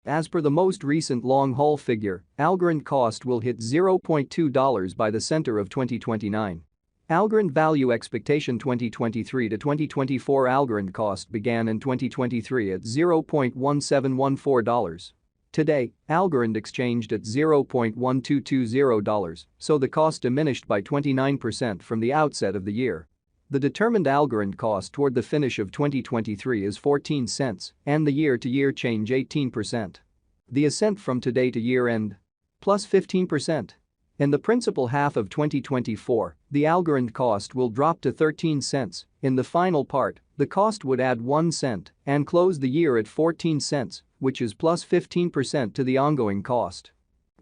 As per the most recent long-haul figure, Algorand cost will hit $0.2 by the center of 2029. Algorand value expectation 2023 to 2024 Algorand cost began in 2023 at $0.1714. Today, Algorand exchanged at $0.1220, so the cost diminished by 29% from the outset of the year. The determined Algorand cost toward the finish of 2023 is 14 cents and the year-to-year change 18%. The ascent from today to year-end? Plus 15%. In the principal half of 2024, the Algorand cost will drop to 13 cents. In the final part, the cost would add 1 cent and close the year at 14 cents, which is plus 15% to the ongoing cost.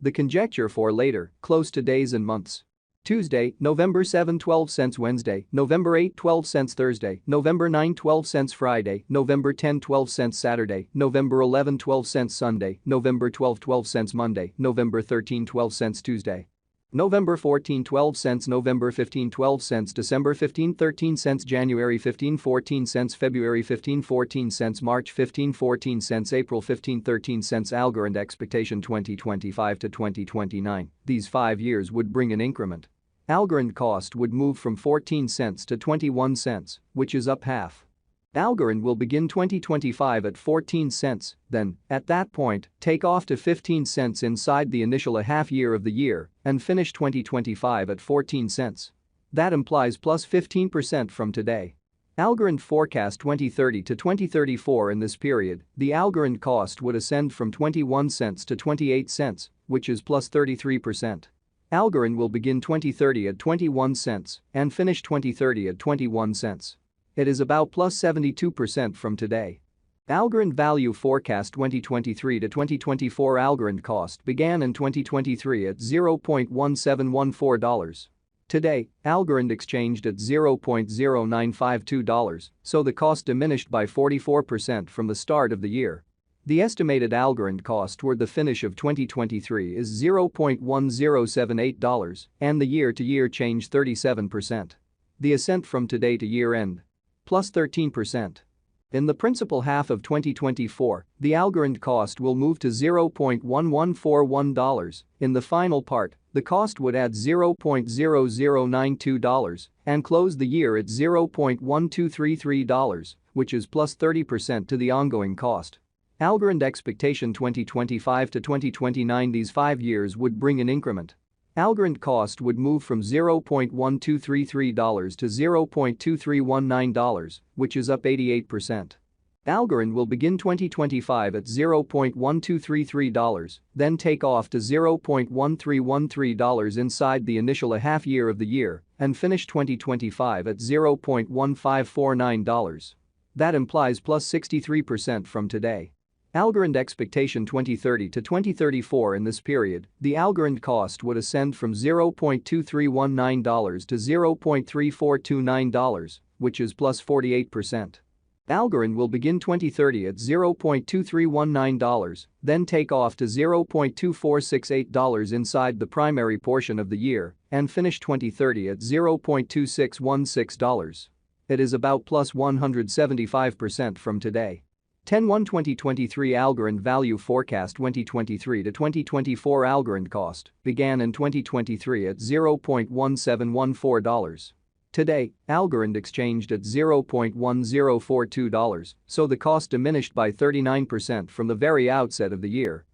The conjecture for later, close to days and months. Tuesday, November 7, 12 cents Wednesday, November 8, 12 cents Thursday, November 9, 12 cents Friday, November 10, 12 cents Saturday, November 11, 12 cents Sunday, November 12, 12 cents Monday, November 13, 12 cents Tuesday. November 14, 12 cents, November 15, 12 cents, December 15, 13 cents, January 15, 14 cents, February 15, 14 cents, March 15, 14 cents, April 15, 13 cents. Algorand expectation 2025 to 2029. These 5 years would bring an increment. Algorand cost would move from 14 cents to 21 cents, which is up half. Algorand will begin 2025 at 14 cents, then, at that point, take off to 15 cents inside the initial half year of the year and finish 2025 at 14 cents. That implies plus 15% from today. Algorand forecast 2030 to 2034. In this period, the Algorand cost would ascend from 21 cents to 28 cents, which is plus 33%. Algorand will begin 2030 at 21 cents and finish 2030 at 21 cents. It is about plus 72% from today. Algorand value forecast 2023 to 2024 Algorand cost began in 2023 at $0.1714. Today, Algorand exchanged at $0.0952, so the cost diminished by 44% from the start of the year. The estimated Algorand cost toward the finish of 2023 is $0.1078 and the year-to-year change 37%. The ascent from today to year-end? Plus 13%. In the principal half of 2024, the Algorand cost will move to $0.1141. In the final part, the cost would add $0.0092 and close the year at $0.1233, which is plus 30% to the ongoing cost. Algorand expectation 2025 to 2029. These 5 years would bring an increment. Algorand cost would move from $0.1233 to $0.2319, which is up 88%. Algorand will begin 2025 at $0.1233, then take off to $0.1313 inside the initial half year of the year and finish 2025 at $0.1549. That implies plus 63% from today. Algorand expectation 2030 to 2034. In this period, the Algorand cost would ascend from $0.2319 to $0.3429, which is plus 48%. Algorand will begin 2030 at $0.2319, then take off to $0.2468 inside the primary portion of the year and finish 2030 at $0.2616. It is about plus 175% from today. 10/1/2023 Algorand value forecast 2023 to 2024 Algorand cost began in 2023 at $0.1714. Today, Algorand exchanged at $0.1042, so the cost diminished by 39% from the very outset of the year.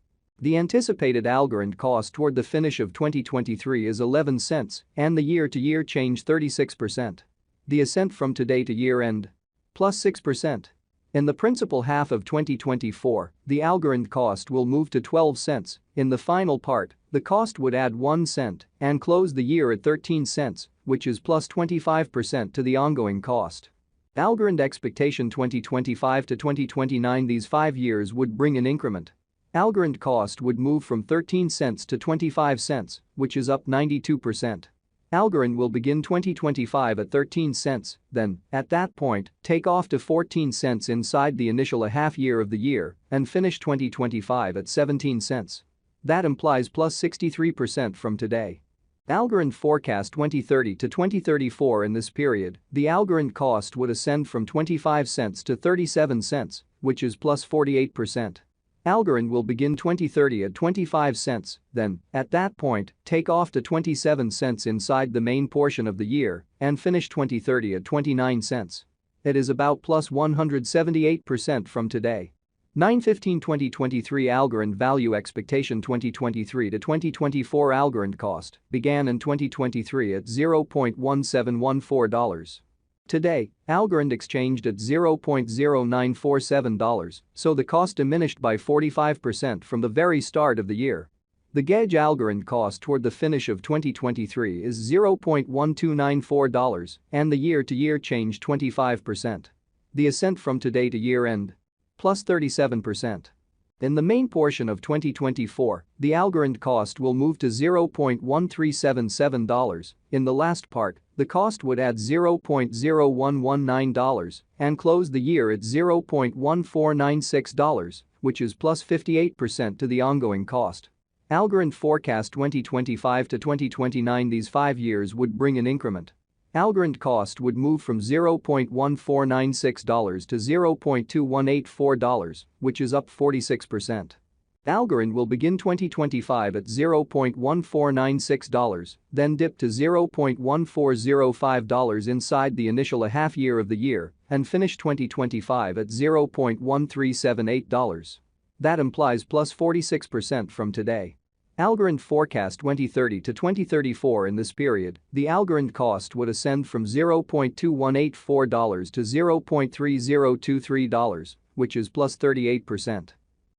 The anticipated Algorand cost toward the finish of 2023 is 11 cents and the year-to-year change 36%. The ascent from today to year-end? Plus 6%. In the principal half of 2024, the Algorand cost will move to 12 cents. In the final part, the cost would add 1 cent and close the year at 13 cents, which is plus 25% to the ongoing cost. Algorand expectation 2025 to 2029. These 5 years would bring an increment. Algorand cost would move from 13 cents to 25 cents, which is up 92%. Algorand will begin 2025 at 13 cents, then, at that point, take off to 14 cents inside the initial half year of the year and finish 2025 at 17 cents. That implies plus 63% from today. Algorand forecast 2030 to 2034. In this period, the Algorand cost would ascend from 25 cents to 37 cents, which is plus 48%. Algorand will begin 2030 at 25 cents, then, at that point, take off to 27 cents inside the main portion of the year and finish 2030 at 29 cents. It is about plus 178% from today. 9/15/2023 Algorand value expectation 2023 to 2024 Algorand cost began in 2023 at $0.1714. Today, Algorand exchanged at $0.0947, so the cost diminished by 45% from the very start of the year. The gauge Algorand cost toward the finish of 2023 is $0.1294 and the year-to-year change 25%. The ascent from today to year-end? Plus 37%. In the main portion of 2024, the Algorand cost will move to $0.1377. In the last part, the cost would add $0.0119 and close the year at $0.1496, which is plus 58% to the ongoing cost. Algorand forecast 2025 to 2029 these 5 years would bring an increment. Algorand cost would move from $0.1496 to $0.2184, which is up 46%. Algorand will begin 2025 at $0.1496, then dip to $0.1405 inside the initial half year of the year and finish 2025 at $0.1378. That implies plus 46% from today. Algorand forecast 2030 to 2034 in this period, the Algorand cost would ascend from $0.2184 to $0.3023, which is plus 38%.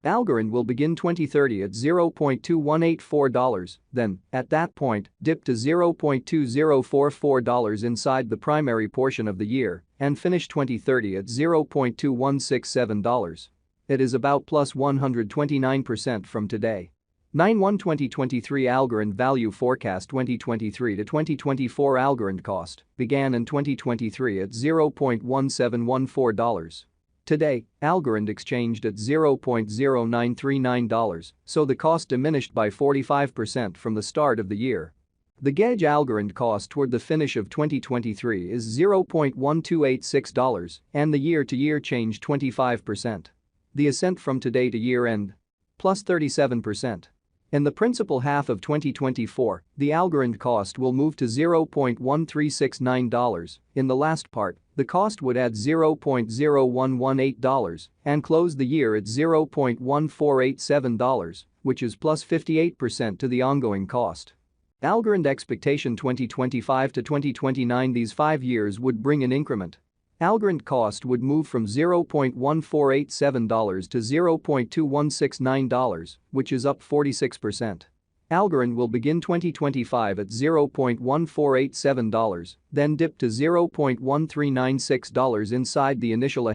Algorand will begin 2030 at $0.2184, then, at that point, dip to $0.2044 inside the primary portion of the year and finish 2030 at $0.2167. It is about plus 129% from today. 9/1/2023 Algorand value forecast 2023 to 2024 Algorand cost began in 2023 at $0.1714. Today, Algorand exchanged at $0.0939, so the cost diminished by 45% from the start of the year. The gauge Algorand cost toward the finish of 2023 is $0.1286 and the year-to-year change 25%. The ascent from today to year-end? Plus 37%. In the principal half of 2024, the Algorand cost will move to $0.1369. In the last part, the cost would add $0.0118 and close the year at $0.1487, which is plus 58% to the ongoing cost. Algorand expectation 2025 to 2029 these 5 years would bring an increment. Algorand cost would move from $0.1487 to $0.2169, which is up 46%. Algorand will begin 2025 at $0.1487, then dip to $0.1396 inside the initial